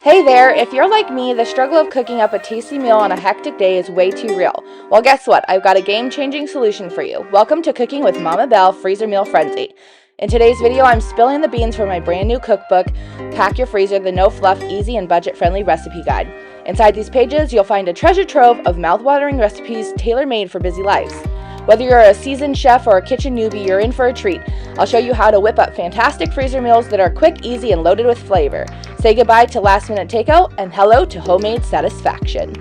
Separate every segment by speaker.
Speaker 1: Hey there, if you're like me, the struggle of cooking up a tasty meal on a hectic day is way too real. Well, guess what? I've got a game-changing solution for you. Welcome to Cooking with Mama Belle Freezer Meal Frenzy. In today's video, I'm spilling the beans for my brand new cookbook, Pack Your Freezer, the no-fluff, easy and budget-friendly recipe guide. Inside these pages, you'll find a treasure trove of mouth-watering recipes tailor-made for busy lives. Whether you're a seasoned chef or a kitchen newbie, you're in for a treat. I'll show you how to whip up fantastic freezer meals that are quick, easy, and loaded with flavor. Say goodbye to last-minute takeout and hello to homemade satisfaction.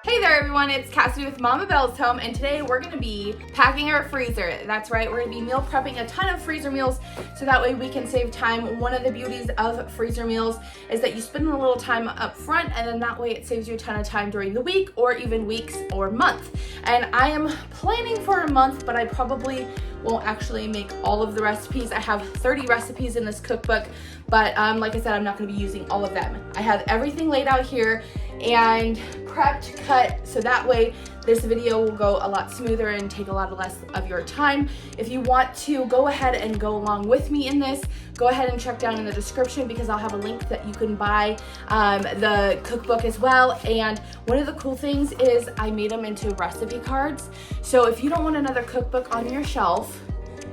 Speaker 1: Hey there everyone, it's Cassidy with Mama Belle's Home, and today we're going to be packing our freezer. That's right, we're going to be meal prepping a ton of freezer meals so that way we can save time. One of the beauties of freezer meals is that you spend a little time up front, and then that way it saves you a ton of time during the week or even weeks or month. And I am planning for a month, but I probably won't actually make all of the recipes. I have 30 recipes in this cookbook, but like I said, I'm not going to be using all of them. I have everything laid out here and prepped, cut, so that way this video will go a lot smoother and take a lot less of your time. If you want to go ahead and go along with me in this, go ahead and check down in the description because I'll have a link that you can buy the cookbook as well. And one of the cool things is I made them into recipe cards. So if you don't want another cookbook on your shelf,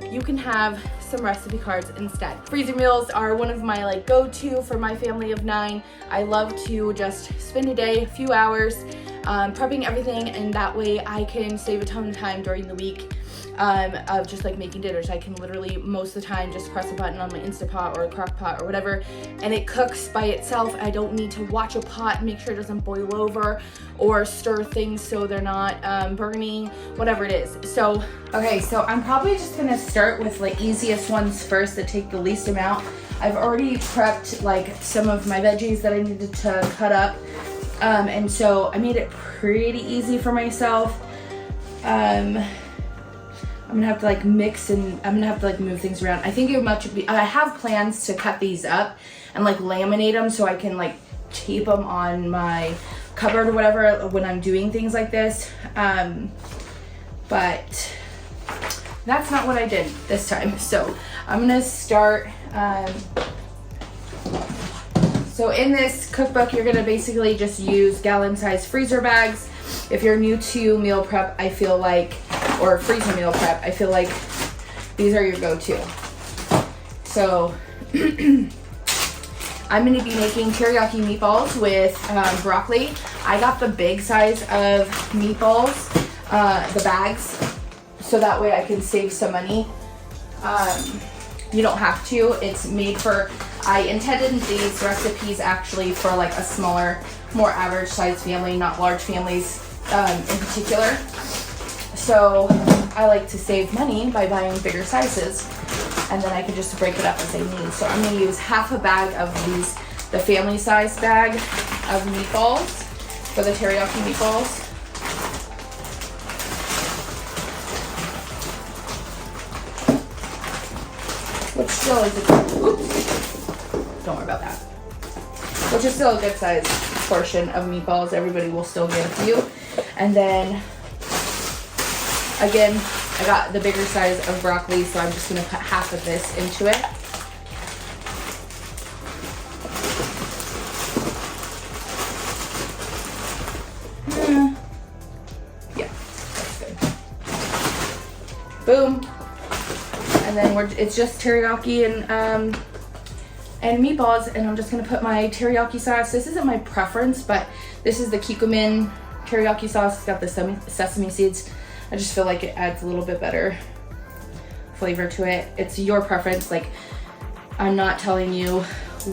Speaker 1: you can have some recipe cards instead. Freezer meals are one of my go-to for my family of 9. I love to just spend a day, a few hours prepping everything, and that way I can save a ton of time during the week of just making dinners. I can literally most of the time just press a button on my Instapot or a crock pot or whatever and it cooks by itself. I don't need to watch a pot and make sure it doesn't boil over or stir things so they're not burning, whatever it is. So okay, so I'm probably just gonna start with the easiest ones first that take the least amount. I've already prepped some of my veggies that I needed to cut up, and so I made it pretty easy for myself. I'm gonna have to mix, and I'm gonna have to move things around. I think it would be, I have plans to cut these up and laminate them so I can tape them on my cupboard or whatever when I'm doing things like this. But that's not what I did this time. So I'm gonna start, so in this cookbook, you're gonna basically just use gallon-sized freezer bags. If you're new to meal prep, I feel or freezer meal prep, I feel like these are your go-to. So I'm gonna be making teriyaki meatballs with broccoli. I got the big size of meatballs, the bags, so that way I can save some money. You don't have to. It's made for, I intended these recipes actually for a smaller, more average size family, not large families in particular. So I like to save money by buying bigger sizes, and then I can just break it up as I need. So I'm gonna use half a bag of these, the family size bag of meatballs for the teriyaki meatballs. Which still is don't worry about that. Which is still a good size portion of meatballs. Everybody will still get a few. And then, again, I got the bigger size of broccoli, so I'm just gonna put half of this into it. Yeah, that's good. Boom. And then it's just teriyaki and meatballs, and I'm just gonna put my teriyaki sauce. This isn't my preference, but this is the Chowmien teriyaki sauce. It's got the sesame seeds. I just feel like it adds a little bit better flavor to it. It's your preference. I'm not telling you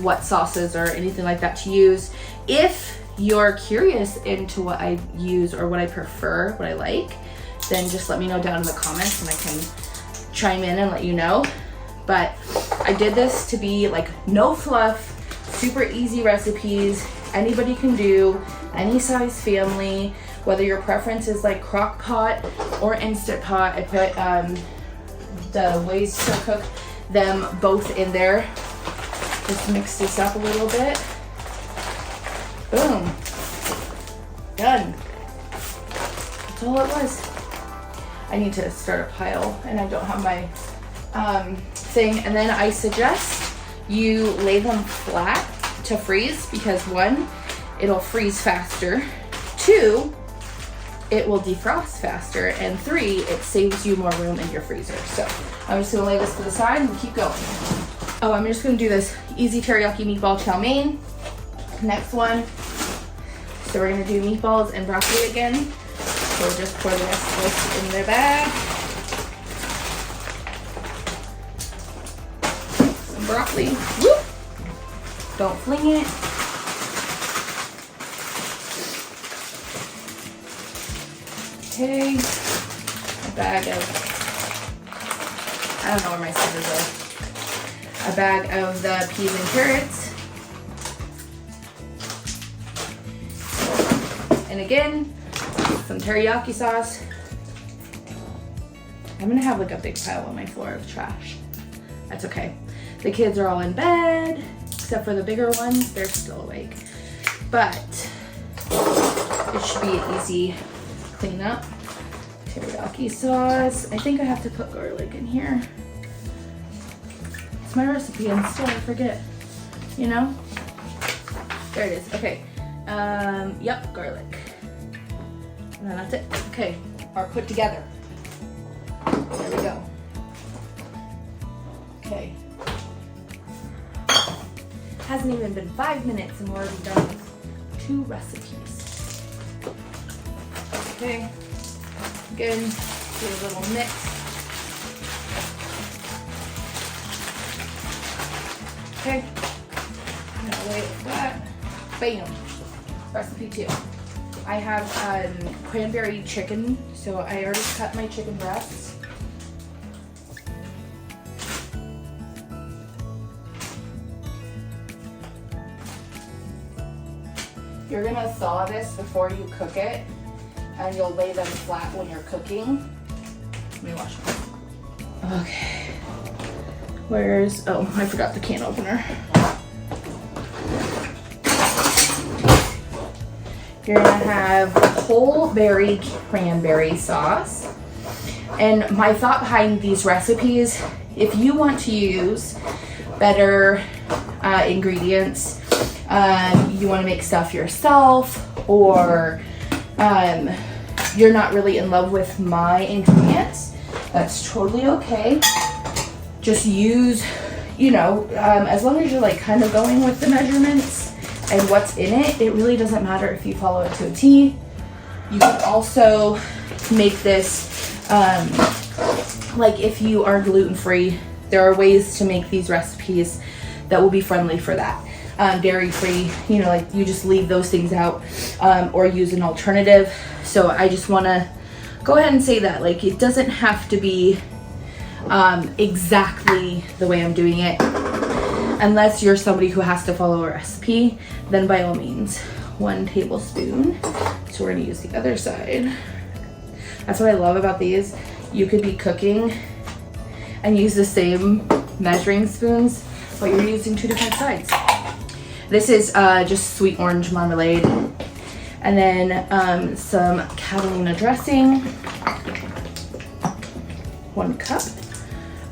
Speaker 1: what sauces or anything like that to use. If you're curious into what I use or what I prefer, what I like, then just let me know down in the comments and I can chime in and let you know. But I did this to be no fluff, super easy recipes, anybody can do, any size family, whether your preference is crock pot or Instant Pot. I put the ways to cook them both in there. Just mix this up a little bit. Boom. Done. That's all it was. I need to start a pile, and I don't have my thing. And then I suggest you lay them flat to freeze because 1, it'll freeze faster, 2, it will defrost faster, and 3, it saves you more room in your freezer. So I'm just gonna lay this to the side and keep going. Oh, I'm just gonna do this easy teriyaki meatball chow mein. Next one. So we're gonna do meatballs and broccoli again. So we'll just pour the rest of this in the bag. Some broccoli. Whoop. Don't fling it. Okay. A bag of, I don't know where my scissors are. A bag of the peas and carrots. And again, some teriyaki sauce. I'm gonna have like a big pile on my floor of trash. That's okay. The kids are all in bed, except for the bigger ones, they're still awake. But it should be an easy cleanup. Teriyaki sauce. I think I have to put garlic in here. It's my recipe and still I forget, you know? There it is, okay. Yep, garlic. And then that's it. Okay, are put together. There we go. Okay. Hasn't even been 5 minutes and we're already done with 2 recipes. Okay. Again, do a little mix. Okay. I'm gonna lay it flat. Bam. Recipe 2. I have cranberry chicken, so I already cut my chicken breasts. You're gonna thaw this before you cook it, and you'll lay them flat when you're cooking. Let me wash them. Okay. Where's, oh, I forgot the can opener. You're gonna have whole berry cranberry sauce. And my thought behind these recipes, if you want to use better ingredients, you want to make stuff yourself, or you're not really in love with my ingredients, that's totally okay. Just use, you know, as long as you're like kind of going with the measurements and what's in it, it really doesn't matter if you follow it to a T. You can also make this, like if you are gluten-free, there are ways to make these recipes that will be friendly for that. Dairy-free, you know, like you just leave those things out, or use an alternative. So I just want to go ahead and say that, like, it doesn't have to be exactly the way I'm doing it. Unless you're somebody who has to follow a recipe, then by all means, 1 tablespoon. So we're gonna use the other side. That's what I love about these. You could be cooking and use the same measuring spoons, but you're using 2 different sides. This is just sweet orange marmalade. And then some Catalina dressing, 1 cup.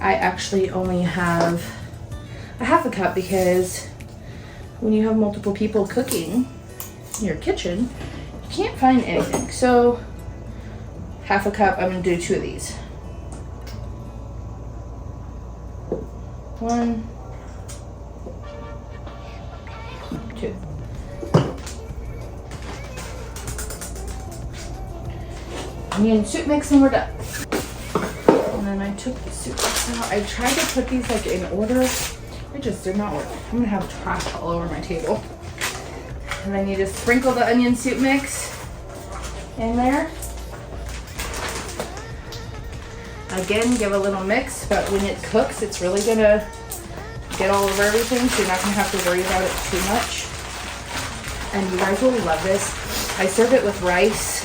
Speaker 1: I actually only have a half a cup because when you have multiple people cooking in your kitchen, you can't find anything. So half a cup, I'm gonna do 2 of these. 1, 2. Onion soup mix and we're done. And then I took the soup mix out. I tried to put these like in order. It just did not work. I'm gonna have trash all over my table. And then you just sprinkle the onion soup mix in there. Again, give a little mix, but when it cooks, it's really gonna get all over everything, so you're not gonna have to worry about it too much. And you guys will love this. I serve it with rice,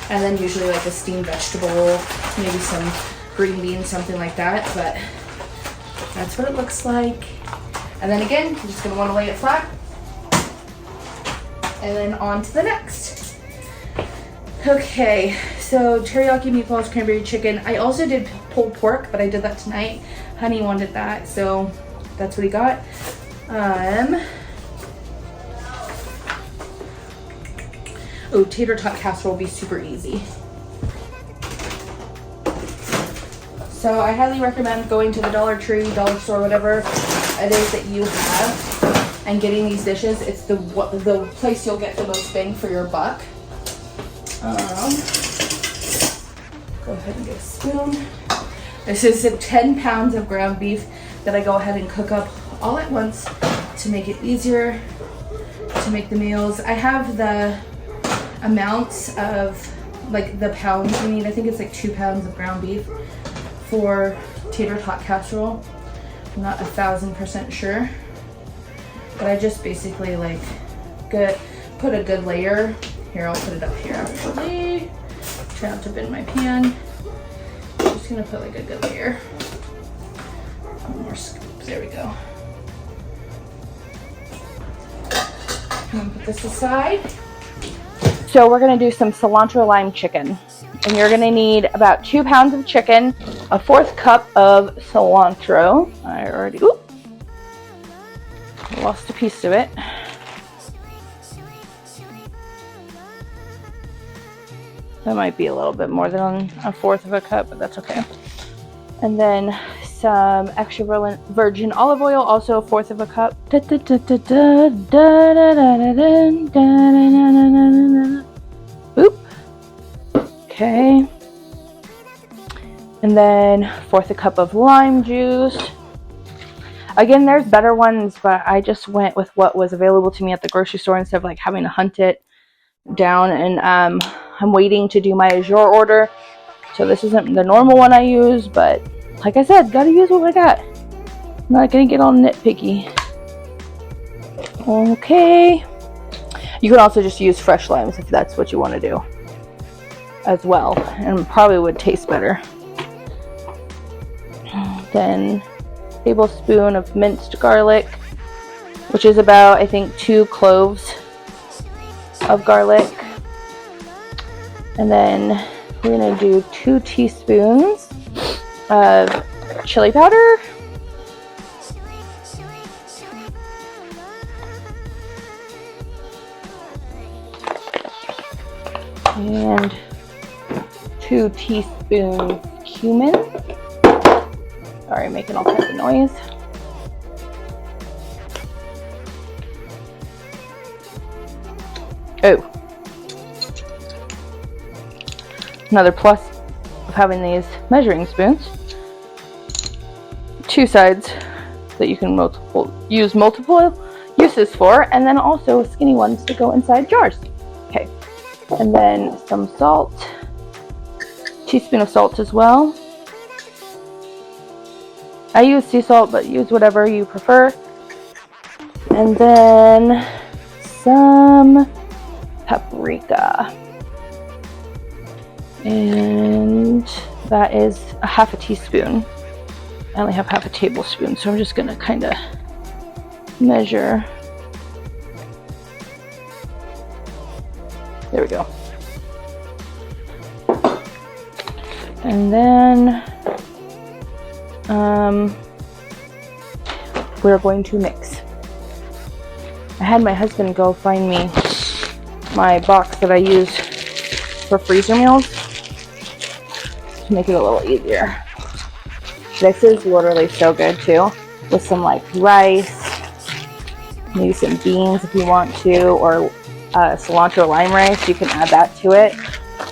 Speaker 1: and then usually like a steamed vegetable, maybe some green beans, something like that, but that's what it looks like. And then again, you're just gonna wanna lay it flat. And then on to the next. Okay, so teriyaki meatballs, cranberry chicken. I also did pulled pork, but I did that tonight. Honey wanted that, so that's what he got. Oh, Tater Tot Casserole will be super easy. So I highly recommend going to the Dollar Tree, Dollar Store, whatever it is that you have, and getting these dishes. It's the place you'll get the most bang for your buck. Go ahead and get a spoon. This is 10 pounds of ground beef that I go ahead and cook up all at once to make it easier to make the meals. I have the amounts of like the pounds you need. I think it's like 2 pounds of ground beef for Tater Tot Casserole. I'm not 1000% sure, but I just basically like put a good layer. Here, I'll put it up here actually. Try not to bend my pan. I'm just gonna put like a good layer. One more scoop, there we go. I'm gonna put this aside. So we're gonna do some cilantro lime chicken. And you're gonna need about 2 pounds of chicken, a 1/4 cup of cilantro. I already, lost a piece of it. That might be a little bit more than a 1/4 of a cup, but that's okay. And then some extra virgin olive oil, also a 1/4 of a cup. Oop. Okay. And then 1/4 a cup of lime juice. Again, there's better ones, but I just went with what was available to me at the grocery store instead of like having to hunt it down. And I'm waiting to do my Azure order. So this isn't the normal one I use, but like I said, gotta use what I got. I'm not gonna get all nitpicky. Okay. You can also just use fresh limes if that's what you want to do as well, and probably would taste better. Then a tablespoon of minced garlic, which is about, I think, 2 cloves of garlic. And then we're gonna do 2 teaspoons of chili powder. And 2 teaspoons cumin. Sorry, making all kinds of noise. Oh. Another plus of having these measuring spoons. 2 sides that you can use multiple uses for, and then also skinny ones to go inside jars. Okay. And then some salt. Teaspoon of salt as well. I use sea salt, but use whatever you prefer. And then some paprika. And that is a 1/2 teaspoon. I only have 1/2 tablespoon, so I'm just gonna kind of measure. There we go. And then we're going to mix. I had my husband go find me my box that I use for freezer meals to make it a little easier. This is literally so good too, with some like rice, maybe some beans if you want to, or cilantro lime rice. You can add that to it.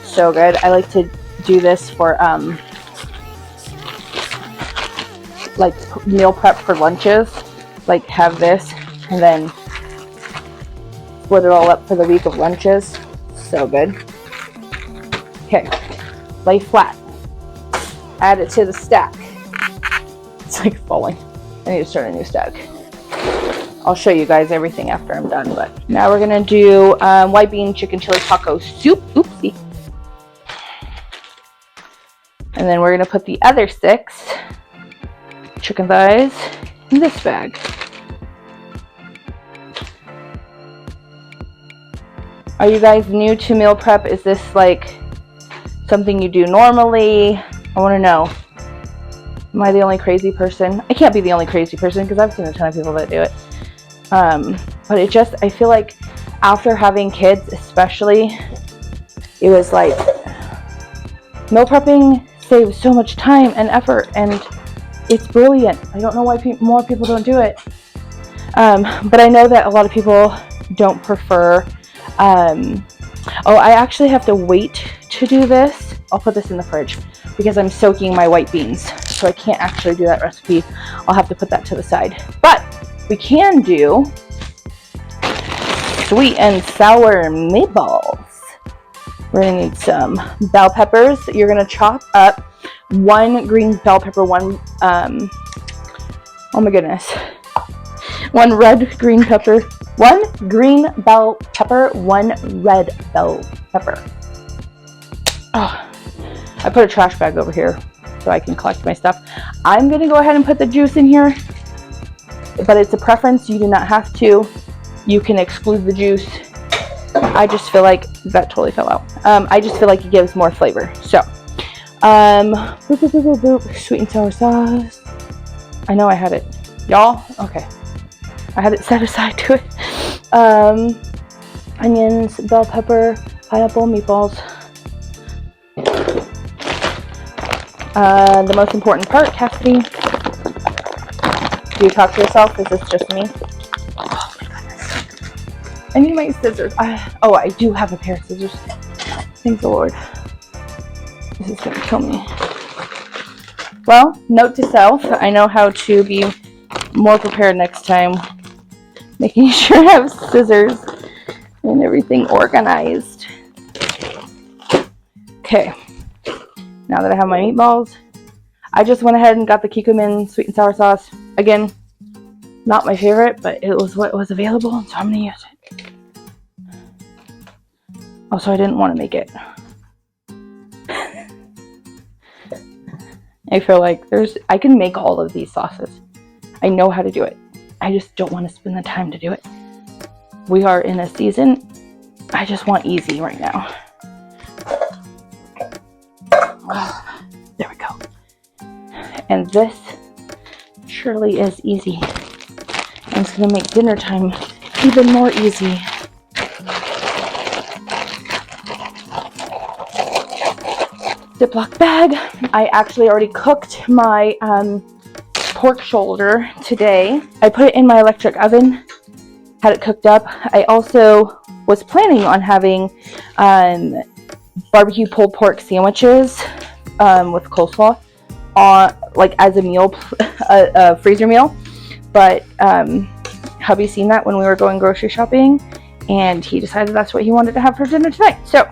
Speaker 1: So good. I like to do this for like meal prep for lunches. Like have this and then split it all up for the week of lunches. So good. Okay, lay flat. Add it to the stack. It's like falling. I need to start a new stack. I'll show you guys everything after I'm done, but now we're gonna do white bean chicken chili taco soup. Oopsie. And then we're gonna put the other 6 chicken thighs in this bag. Are you guys new to meal prep? Is this like something you do normally? I want to know. Am I the only crazy person? I can't be the only crazy person because I've seen a ton of people that do it. But it just, I feel like after having kids especially, it was like meal prepping saves so much time and effort, and it's brilliant. I don't know why more people don't do it. But I know that a lot of people don't prefer. I actually have to wait to do this. I'll put this in the fridge because I'm soaking my white beans, so I can't actually do that recipe. I'll have to put that to the side. But we can do sweet and sour meatballs. We're gonna need some bell peppers. You're gonna chop up 1 green bell pepper, 1 1 red green pepper, 1 green bell pepper, 1 red bell pepper. Oh, I put a trash bag over here so I can collect my stuff. I'm gonna go ahead and put the juice in here, but it's a preference. You do not have to. You can exclude the juice. I just feel like that totally fell out. I just feel like it gives more flavor. So, sweet and sour sauce. I know I had it, y'all. Okay, I had it set aside to it. Onions, bell pepper, pineapple, meatballs. The most important part, Cassidy. Do you talk to yourself? Is this just me? Oh my goodness. I need my scissors. I do have a pair of scissors. Thank the Lord. This is gonna kill me. Well, note to self, I know how to be more prepared next time. Making sure I have scissors and everything organized. Okay. Now that I have my meatballs, I just went ahead and got the Chowmien sweet and sour sauce. Again, not my favorite, but it was what was available, so I'm gonna use it. Also, I didn't want to make it. I feel like I can make all of these sauces. I know how to do it. I just don't want to spend the time to do it. We are in a season, I just want easy right now. There we go. And this surely is easy. And it's going to make dinner time even more easy. Ziploc bag. I actually already cooked my pork shoulder today. I put it in my electric oven, had it cooked up. I also was planning on having barbecue pulled pork sandwiches with coleslaw like as a meal, a freezer meal, but hubby seen that when we were going grocery shopping, and he decided that's what he wanted to have for dinner tonight. So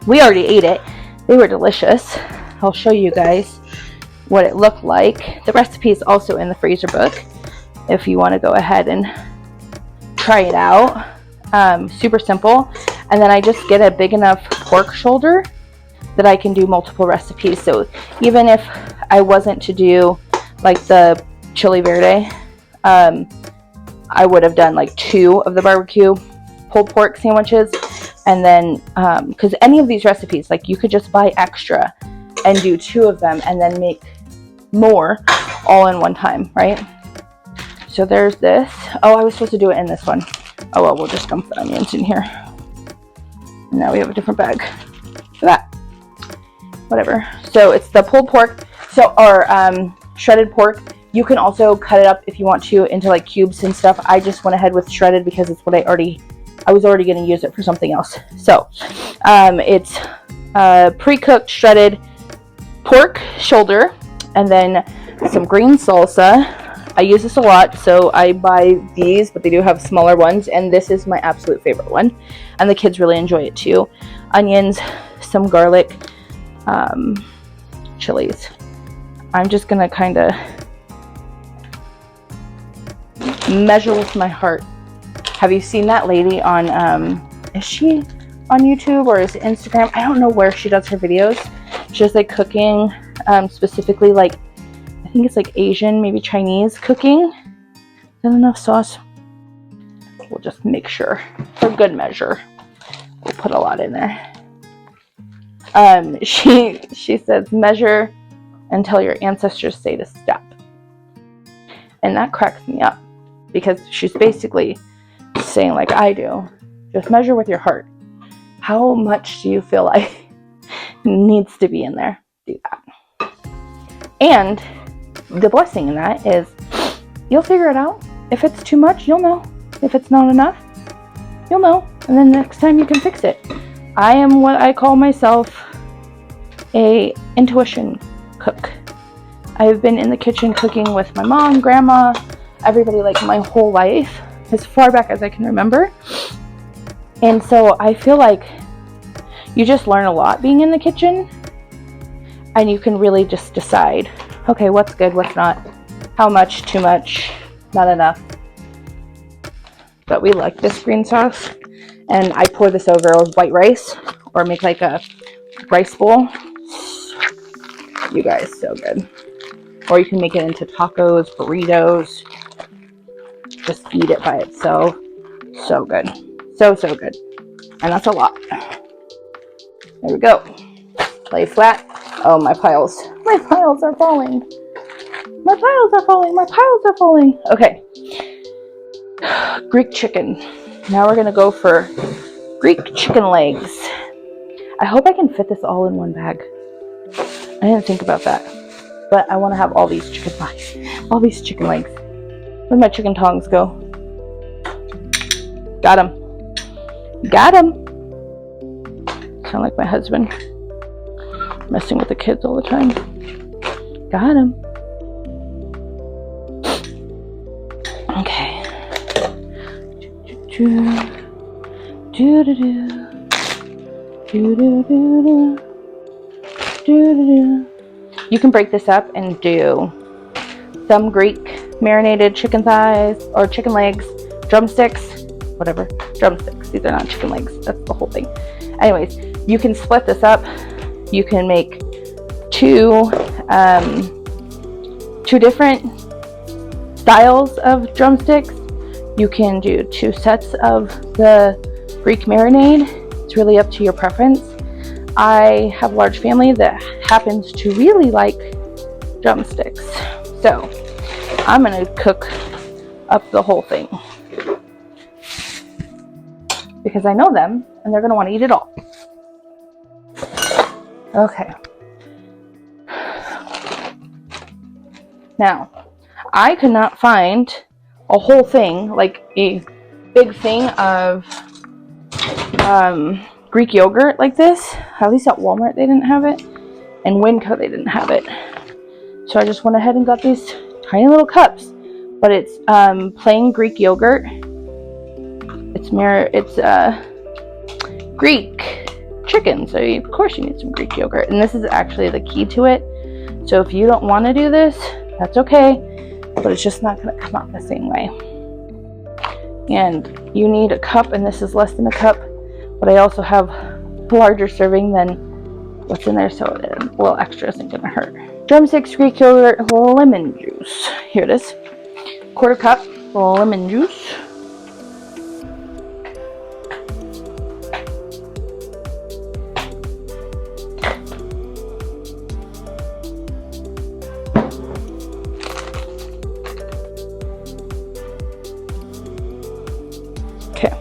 Speaker 1: we already ate it. They were delicious. I'll show you guys what it looked like. The recipe is also in the freezer book if you want to go ahead and try it out. Super simple. And then I just get a big enough pork shoulder that I can do multiple recipes. So even if I wasn't to do like the chili verde, I would have done like 2 of the barbecue pulled pork sandwiches. And then, because any of these recipes, like you could just buy extra and do 2 of them and then make more all in one time, right? So there's this. Oh, I was supposed to do it in this one. Oh well, we'll just dump the onions in here. And now we have a different bag for that. Whatever. So it's the pulled pork, or shredded pork. You can also cut it up if you want to into like cubes and stuff. I just went ahead with shredded because it's what I was already going to use it for something else. So it's pre-cooked shredded pork shoulder, and then some green salsa. I use this a lot, so I buy these, but they do have smaller ones, and this is my absolute favorite one, and the kids really enjoy it too. Onions, some garlic, chilies. I'm just gonna kind of measure with my heart. Have you seen that lady on, is she on YouTube or is it Instagram? I don't know where she does her videos. She does like cooking, specifically like, I think it's like Asian, maybe Chinese cooking. Is that enough sauce? We'll just make sure for good measure. We'll put a lot in there. She says measure until your ancestors say to stop. And that cracks me up, because she's basically saying, like I do, just measure with your heart. How much do you feel like needs to be in there? Do that. And the blessing in that is you'll figure it out. If it's too much, you'll know. If it's not enough, you'll know. And then next time you can fix it. I am what I call myself a intuition cook. I've been in the kitchen cooking with my mom, grandma, everybody, like my whole life, as far back as I can remember. And so I feel like you just learn a lot being in the kitchen, and you can really just decide, okay, what's good, what's not, how much, too much, not enough. But we like this green sauce, and I pour this over white rice or make like a rice bowl. You guys, so good. Or you can make it into tacos, burritos. Just eat it by itself. So good. So good. And that's a lot. There we go. Lay flat. Oh, my piles are falling. My piles are falling. Okay. Greek chicken. Now we're going to go for Greek chicken legs. I hope I can fit this all in one bag. I didn't think about that. But I want to have all these chicken legs. Where'd my chicken tongs go? Got him. Sound like my husband. Messing with the kids all the time. Got him. Okay. You can break this up and do some Greek marinated chicken thighs or chicken legs, drumsticks, whatever. Drumsticks. These are not chicken legs. That's the whole thing. Anyways, you can split this up. You can make two different styles of drumsticks. You can do 2 sets of the Greek marinade. It's really up to your preference. I have a large family that happens to really like drumsticks. So I'm going to cook up the whole thing, because I know them and they're going to want to eat it all. Okay. Now, I could not find a whole thing, like a big thing of Greek yogurt like this. At least at Walmart they didn't have it, and Winco they didn't have it. So I just went ahead and got these tiny little cups. But it's plain Greek yogurt. It's Greek chicken, so of course you need some Greek yogurt. And this is actually the key to it. So if you don't want to do this, that's okay, but it's just not going to come out the same way. And you need a cup, and this is less than a cup, but I also have a larger serving than what's in there, so a little extra isn't going to hurt. Drumsticks, Greek yogurt, lemon juice. Here it is. 1/4 cup lemon juice. Okay.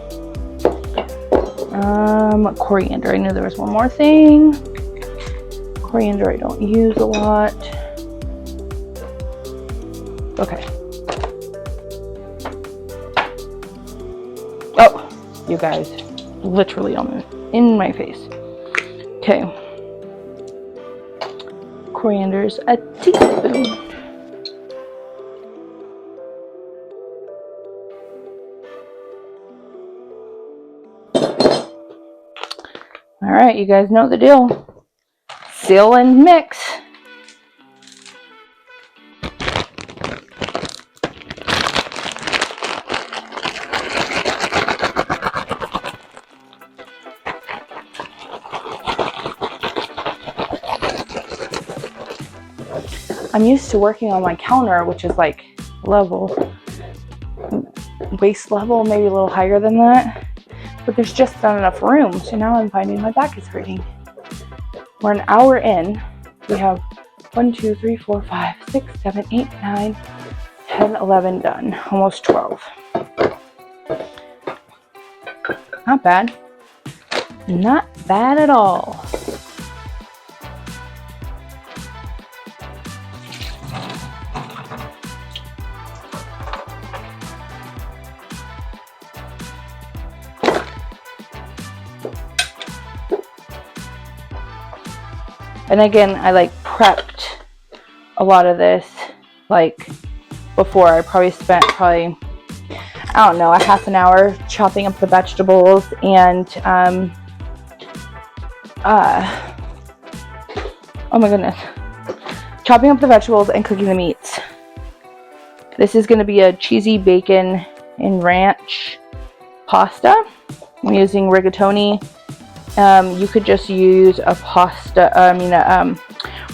Speaker 1: Coriander. I knew there was one more thing. Coriander I don't use a lot. Okay. Oh, you guys, literally in my face. Okay. Coriander's a teaspoon. All right, you guys know the deal. Seal and mix. I'm used to working on my counter, which is like waist level, maybe a little higher than that. But there's just not enough room. So now I'm finding my back is hurting. We're an hour in. We have 1, 2, 3, 4, 5, 6, 7, 8, 9, 10, 11 done. Almost 12. Not bad. Not bad at all. And again, I like prepped a lot of this like before. I probably spent I don't know, a half an hour chopping up the vegetables and oh my goodness, chopping up the vegetables and cooking the meats. This is going to be a cheesy bacon and ranch pasta. I'm using rigatoni. You could just use a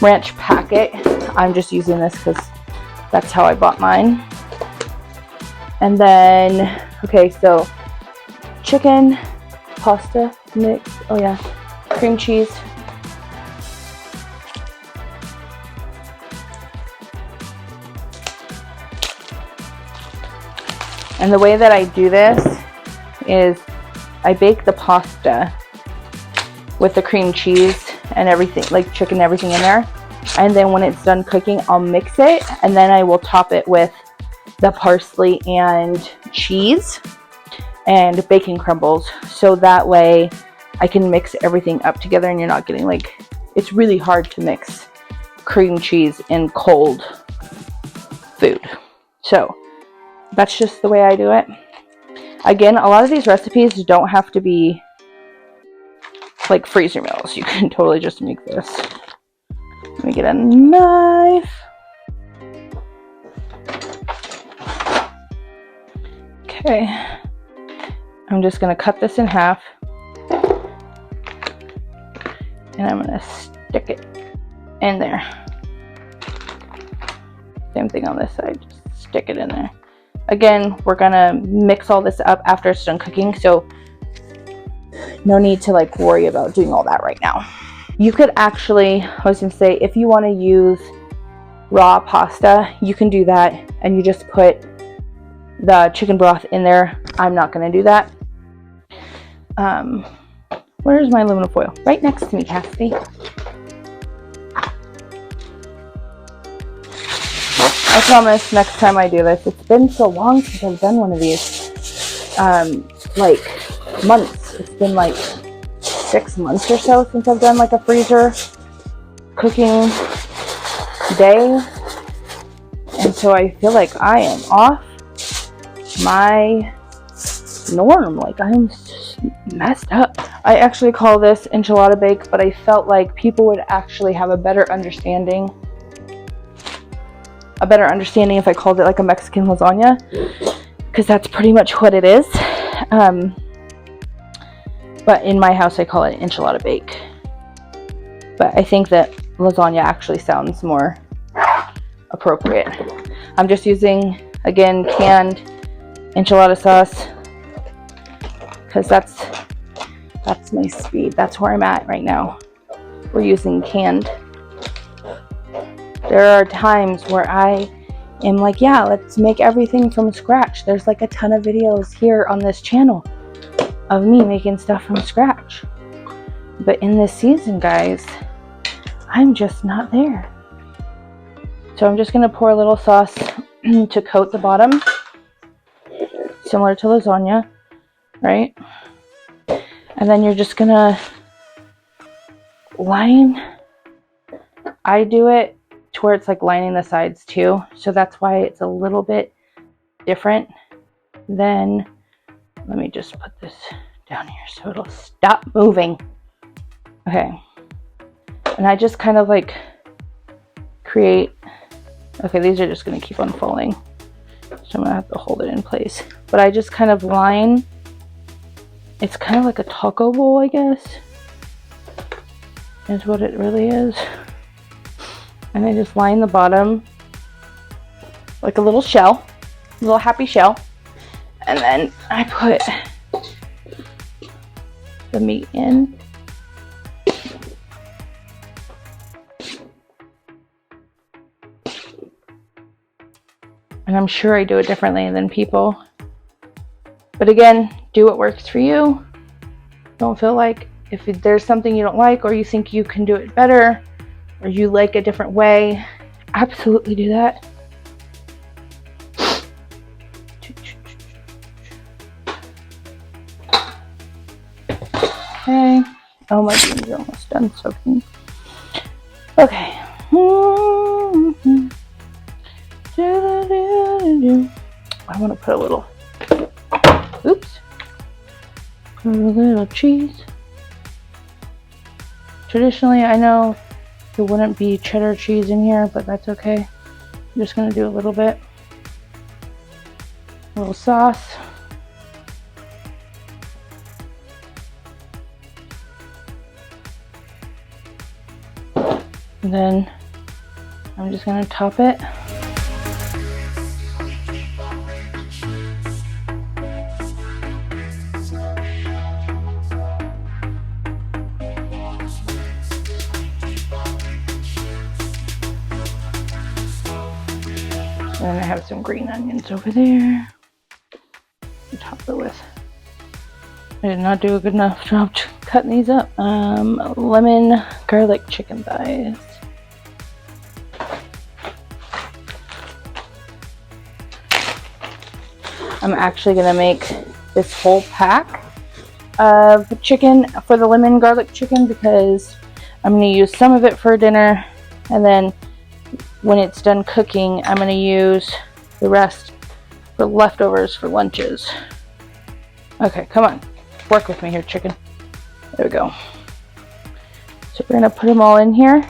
Speaker 1: ranch packet. I'm just using this because that's how I bought mine. And then, okay, so chicken, pasta mix, oh yeah, cream cheese. And the way that I do this is I bake the pasta with the cream cheese and everything, like chicken, everything in there. And then when it's done cooking, I'll mix it and then I will top it with the parsley and cheese and bacon crumbles. So that way I can mix everything up together and you're not getting like, it's really hard to mix cream cheese in cold food. So that's just the way I do it. Again, a lot of these recipes don't have to be like freezer meals. You can totally just make this. Let me get a knife. Okay. I'm just going to cut this in half. And I'm going to stick it in there. Same thing on this side. Just stick it in there. Again, we're going to mix all this up after it's done cooking. So no need to like worry about doing all that right now. You could actually, I was going to say, if you want to use raw pasta, you can do that and you just put the chicken broth in there. I'm not going to do that. Where's my aluminum foil? Right next to me, Cassidy. I promise next time I do this, it's been so long since I've done one of these. Like months. It's been like 6 months or so since I've done like a freezer cooking day. And so I feel like I am off my norm. Like I'm messed up. I actually call this enchilada bake, but I felt like people would actually have a better understanding if I called it like a Mexican lasagna, because that's pretty much what it is. But in my house I call it enchilada bake. But I think that lasagna actually sounds more appropriate. I'm just using, again, canned enchilada sauce, because that's my speed. That's where I'm at right now. We're using canned. There are times where I am like, yeah, let's make everything from scratch. There's like a ton of videos here on this channel of me making stuff from scratch. But in this season, guys, I'm just not there. So I'm just going to pour a little sauce to coat the bottom, similar to lasagna, right? And then you're just going to line. I do it to where it's like lining the sides too. So that's why it's a little bit different than, let me just put this down here so it'll stop moving. Okay. And I just kind of like create, okay, these are just going to keep on falling. So I'm going to have to hold it in place. But I just kind of line, it's kind of like a taco bowl, I guess, is what it really is. And I just line the bottom like a little shell, a little happy shell. And then I put the meat in. And I'm sure I do it differently than people. But again, do what works for you. Don't feel like if there's something you don't like or you think you can do it better or you like a different way, absolutely do that. Okay. Oh, my beans are almost done soaking. Okay. I want to put a little, oops, put a little cheese. Traditionally, I know there wouldn't be cheddar cheese in here, but that's okay. I'm just going to do a little bit. A little sauce. And then I'm just going to top it. And then I have some green onions over there. I'll top it with. I did not do a good enough job cutting these up. Lemon garlic chicken thighs. I'm actually gonna make this whole pack of chicken for the lemon garlic chicken because I'm gonna use some of it for dinner, and then when it's done cooking, I'm gonna use the rest for leftovers for lunches. Okay, come on, work with me here, chicken. There we go. So we're gonna put them all in here,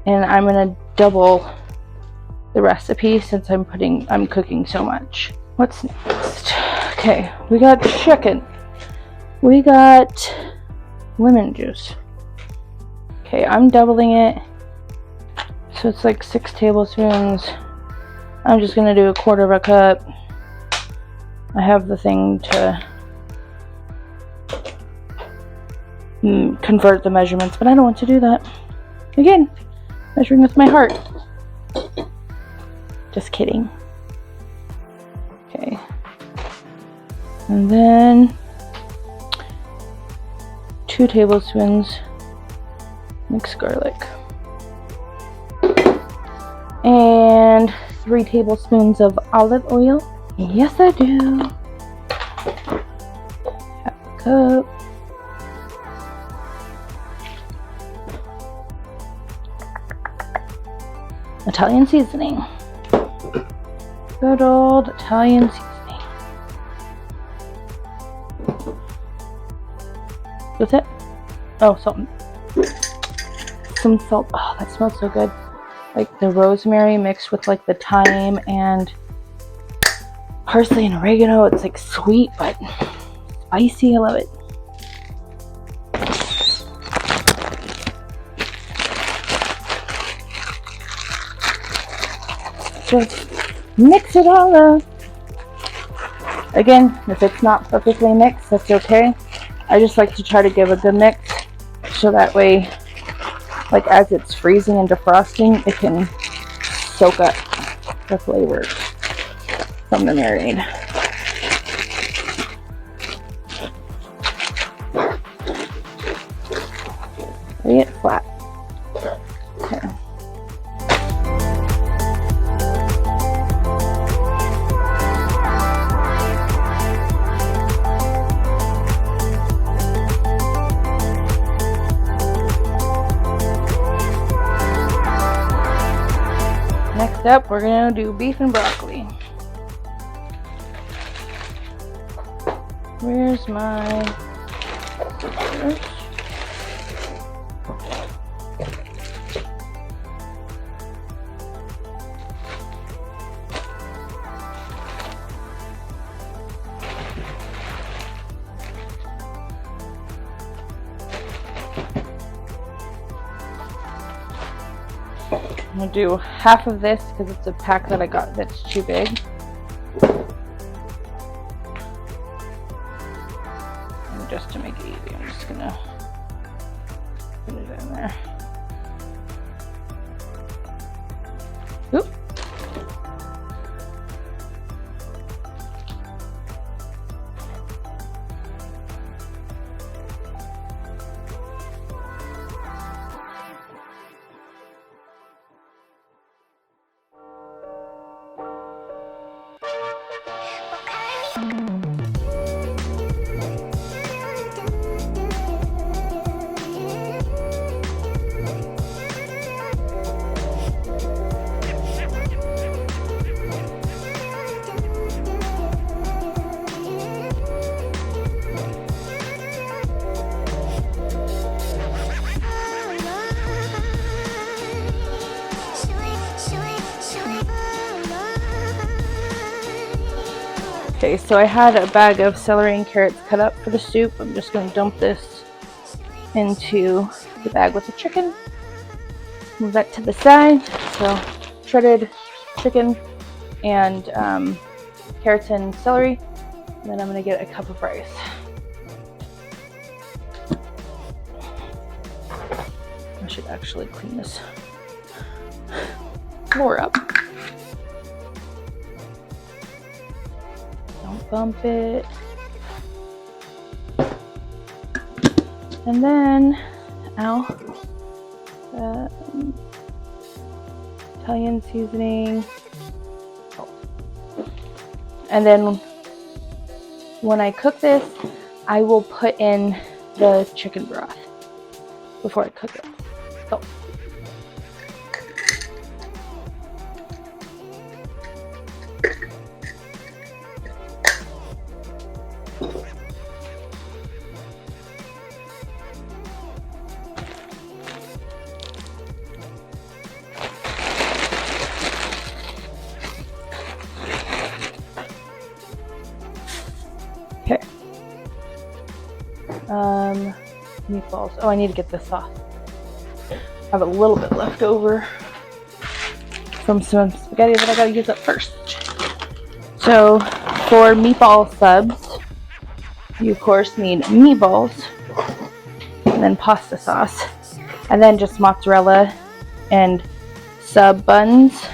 Speaker 1: and I'm gonna double the recipe since I'm cooking so much. What's next? Okay, we got chicken. We got lemon juice. Okay, I'm doubling it. So it's like 6 tablespoons. I'm just gonna do 1/4 cup. I have the thing to convert the measurements, but I don't want to do that. Again, measuring with my heart. Just kidding. Okay. And then 2 tablespoons mixed garlic. And 3 tablespoons of olive oil. Yes, I do. 1/2 cup. Italian seasoning. Good old Italian seasoning. That's it. Oh, salt. Some salt. Oh, that smells so good. Like the rosemary mixed with like the thyme and parsley and oregano. It's like sweet but spicy. I love it. Just mix it all up. Again, if it's not perfectly mixed, that's okay. I just like to try to give a good mix so that way, like as it's freezing and defrosting, it can soak up the flavors from the marinade. Lay it flat. Okay. Next up, we're gonna do beef and broccoli. Where's my scissors? I'm gonna do half of this because it's a pack that I got that's too big. And just to make it easy, I'm just gonna put it in there. Oop. Okay, so I had a bag of celery and carrots cut up for the soup. I'm just going to dump this into the bag with the chicken. Move that to the side. So shredded chicken and carrots and celery. And then I'm going to get a cup of rice. I should actually clean this floor up. Don't bump it. And then, Italian seasoning. And then when I cook this, I will put in the chicken broth before I cook it. So. Okay. Meatballs. Oh, I need to get the sauce. I have a little bit left over from some spaghetti that I gotta use up first. So for Meatball Subs, you of course need meatballs and then pasta sauce and then just mozzarella and sub buns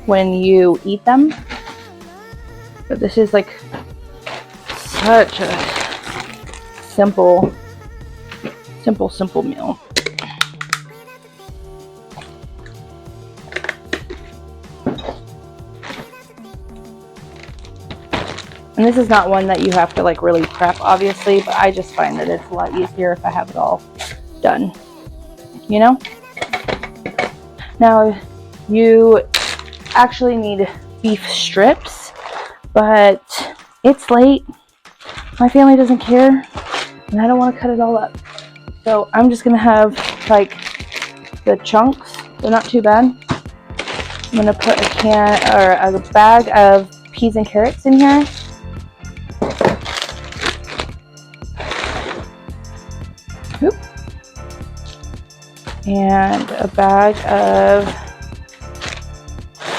Speaker 1: when you eat them. But this is like such a simple meal. And this is not one that you have to like really prep, obviously, but I just find that it's a lot easier if I have it all done, you know? Now, you actually need beef strips, but it's late. My family doesn't care, and I don't want to cut it all up. So I'm just gonna have like the chunks. They're not too bad. I'm gonna put a bag of peas and carrots in here. Oop. And a bag of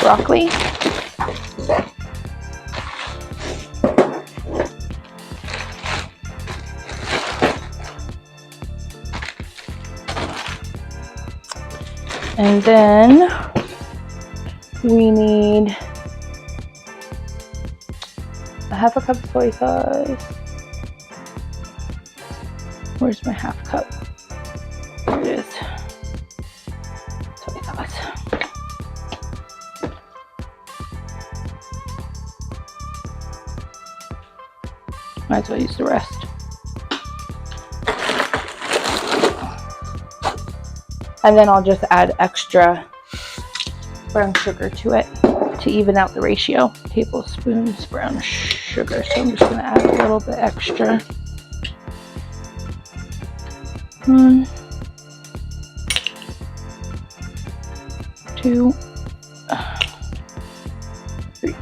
Speaker 1: broccoli. And then we need a half a cup of soy sauce. Where's my half cup? There it is. Soy sauce. Might as well use the rest. And then I'll just add extra brown sugar to it to even out the ratio. Tablespoons brown sugar. So I'm just going to add a little bit extra. 1, 2, 3.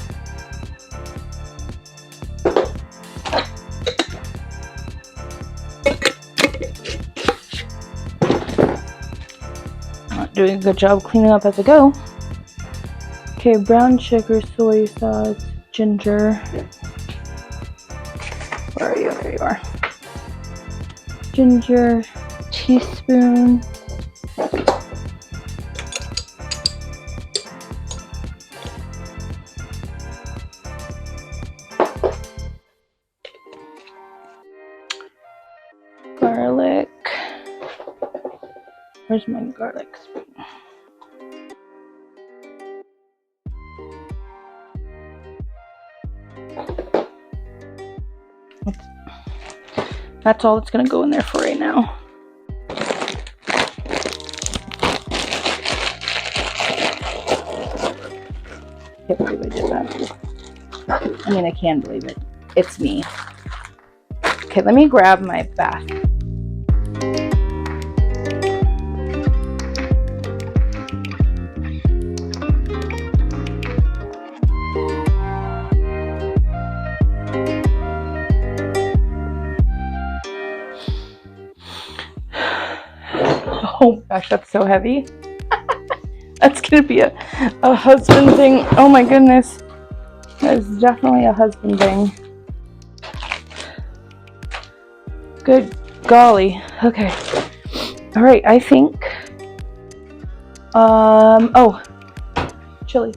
Speaker 1: Not doing a good job cleaning up as I go. Okay, brown sugar, soy sauce, ginger. Where are you? There you are. Ginger, teaspoon. Garlic. Where's my garlic spoon? That's all that's going to go in there for right now. Can't believe I did that. I mean, I can believe it. It's me. Okay, let me grab my bath. Oh gosh, that's so heavy. That's gonna be a husband thing. Oh my goodness. That is definitely a husband thing. Good golly. Okay. All right, I think, oh, chili.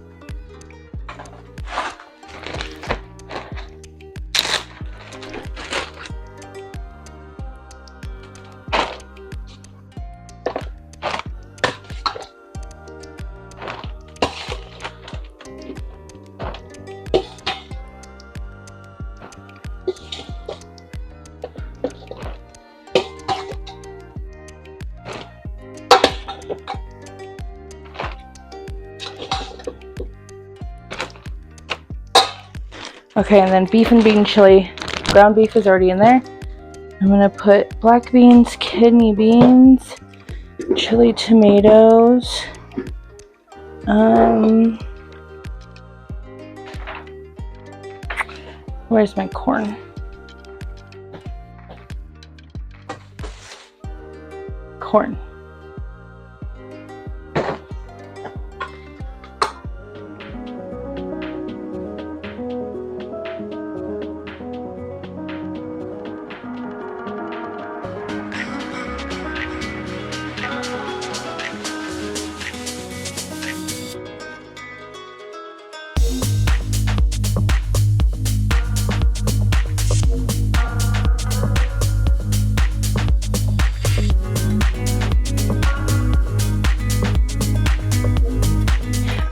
Speaker 1: Okay, and then beef and bean chili. Ground beef is already in there. I'm gonna put black beans, kidney beans, chili tomatoes. Where's my corn? Corn.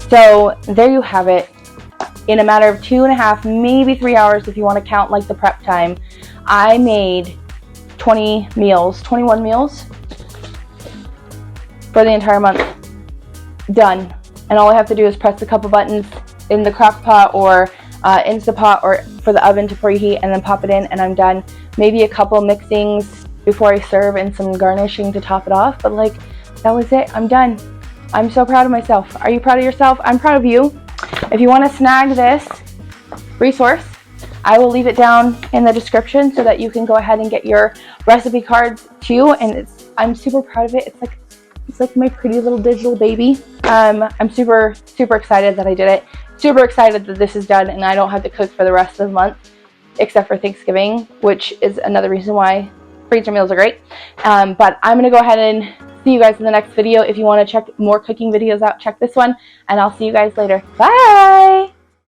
Speaker 1: So there you have it. In a matter of 2.5, maybe 3 hours if you want to count like the prep time, I made 21 meals for the entire month. Done. And all I have to do is press a couple buttons in the crock pot or Instapot or for the oven to preheat and then pop it in and I'm done. Maybe a couple mixings before I serve and some garnishing to top it off, but like that was it. I'm done. I'm so proud of myself. Are you proud of yourself? I'm proud of you. If you want to snag this resource, I will leave it down in the description so that you can go ahead and get your recipe cards too. And I'm super proud of it. It's like my pretty little digital baby. I'm super excited that I did it. Super excited that this is done and I don't have to cook for the rest of the month except for Thanksgiving, which is another reason why freezer meals are great. But I'm gonna go ahead and see you guys in the next video. If you want to check more cooking videos out, check this one, and I'll see you guys later. Bye!